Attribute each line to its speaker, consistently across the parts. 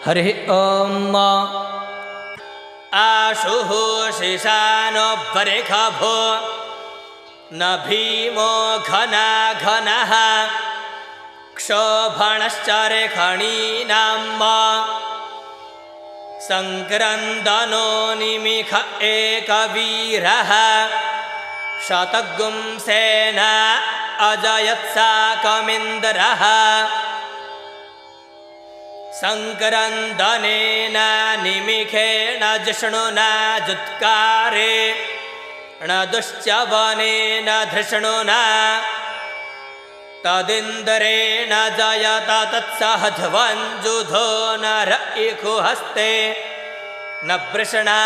Speaker 1: हरिः ॐ।
Speaker 2: आशुः शिशानो वरेखभो न भीमो घनाघनः क्षोभणश्चरेखणीनाम् सङ्क्रन्दनो निमिष एकवीरः शतगुं सेना अजयत्साकमिन्द्रः सङ्क्रन्दनेन निमिषेण जिष्णुना जुत्कारेण दुश्चवनेन धृष्णुना तदिन्द्रेण जयत तत्सहध्वञ्जुधो नर इखुहस्ते न वृषणा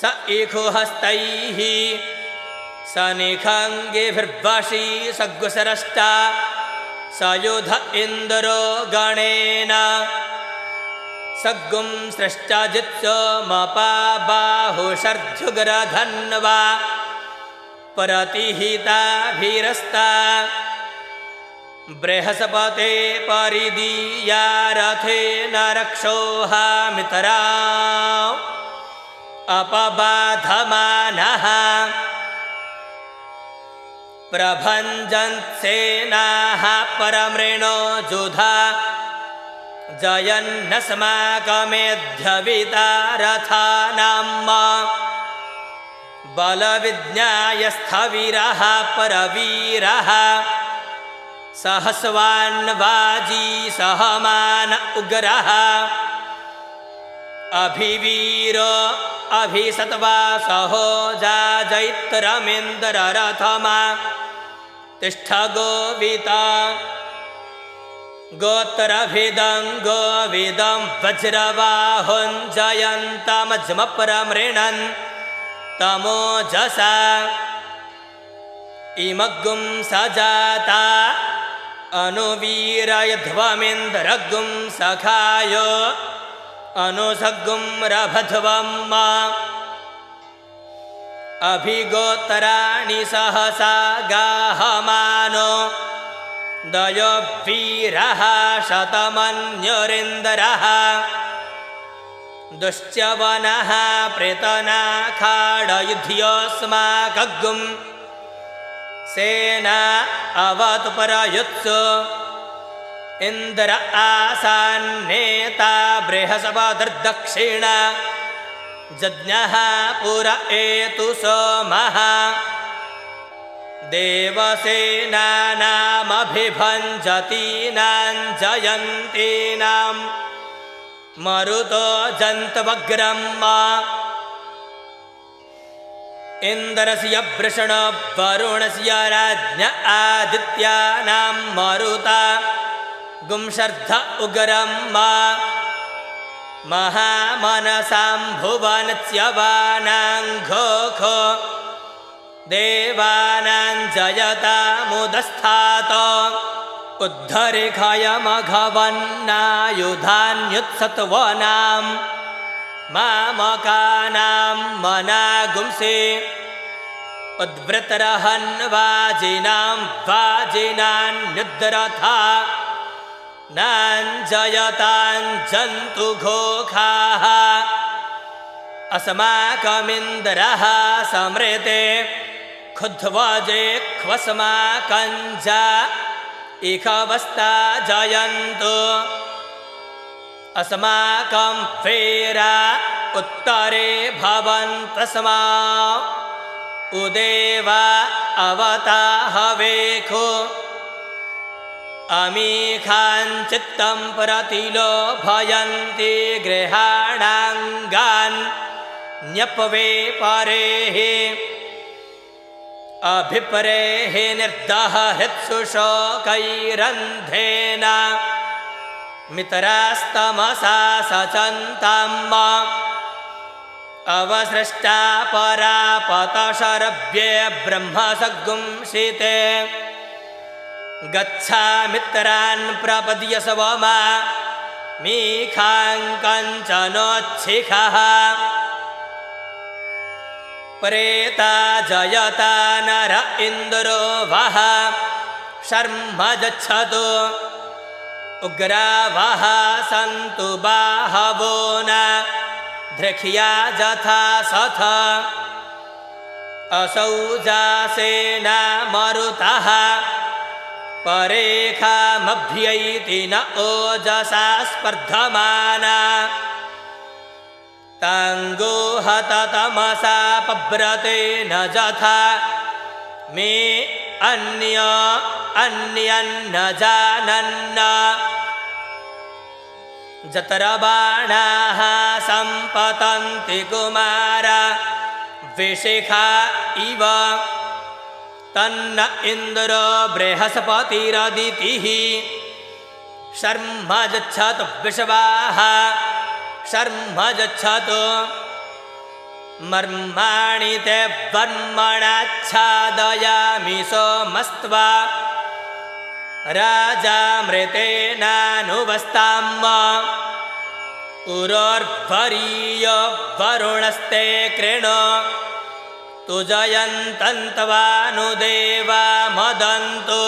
Speaker 2: स इखुहस्तैः स निखङ्गिभिर्वशी सग्गुसरष्टा स युध इन्द्रो गणेन सग्गुं सृष्टजित्सो मपाबाहुषर्ध्युग्रधन्वा प्रतिहिताभिरस्ता बृहस्पते परिदीया रथेन रक्षोहामितरा अपबाधमानः प्रभञ्जन्सेनाः परमृणो जुधा जयन्नस्माकमेध्यविता रथानाम् बलविज्ञायस्थवीरः परवीरः सहस्वान्वाजी सहमान उग्रः अभिवीरो अभिसत्वा सहो जाजैत्रमिन्द्ररथमा तिष्ठ गोविता गोत्रभिदं गोविदं वज्रबाहुञ्जयन्तमज्मपरमृणन् तमोजसा इमग्गुं सजाता अनुवीरयध्वमिन्द्रगुं सखायो अनुसग्गुं रभध्वम् अभिगोत्राणि सहसा गाहमानो दयोवीरः शतमन्युरिन्दरः दुश्चवनः प्रेतनाखाडयुध्योऽस्माकग्गुं सेना अवतु परयुत्सु इन्द्र आसान्नेता बृहस्पतिर्दक्षिण जज्ञः पुर एतु सोमः देवसेनानामभिभञ्जतीनां जयन्तीनां मरुतो जन्तवग्रम् इन्द्रस्य वृषण वरुणस्य राज्ञ आदित्यानां मरुता गुंशर्ध उग्रम् महामनसां भुवनच्यवानां घोखो देवानां जयतामुदस्थात उद्धरिखयमघवन्नायुधान्युत्सत्वनां मामकानां मनागुंसे उद्वृतरहन्वाजिनां वाजिनान्युद्धरथा नाञ्जयतां जन्तुघोखाः अस्माकमिन्द्रः समृते खुध्वजे ख्वस्माकञ्जा इखवस्ता जयन्तु अस्माकं फेरा उत्तरे भवन्तस्मा उदेवा अवता हवेखो अमीखाञ्चित्तं प्रतिलोभयन्ति गृहाणाङ्गान् न्यपवे परेः अभिपरेः निर्दह हृत्सुशोकैरन्धेन मितरास्तमसा सचन्ताम् अवसृष्टा परापतशरभ्ये ब्रह्मसगुंसिते गच्छामित्रान् प्रपद्य स्वमा मीखाङ्कञ्चनोच्छिखः प्रेता जयता नर इन्द्रो वः शर्म गच्छतु उग्रावः सन्तु सन्तु बाहवो न धृख्या जथा सथ असौ जासेन मरुतः परेखामभ्यैति न ओजसा स्पर्धमाना ताङ्गोहत तमसा पव्रते न जथा मे अन्यन्न जानन्न जतरबाणाः सम्पतन्ति कुमार विशिखा इव तन्न इन्द्रो बृहस्पतिरदितिः शर्म यच्छतु विश्वाः शर्म यच्छतु मर्माणि ते वर्मणाच्छादयामि सोमस्त्वा राजामृतेनानुवस्ताम् उरोर्भरीयो वरुणस्ते कृणो तुजयन्तन्त्वानुदेवा मदन्तु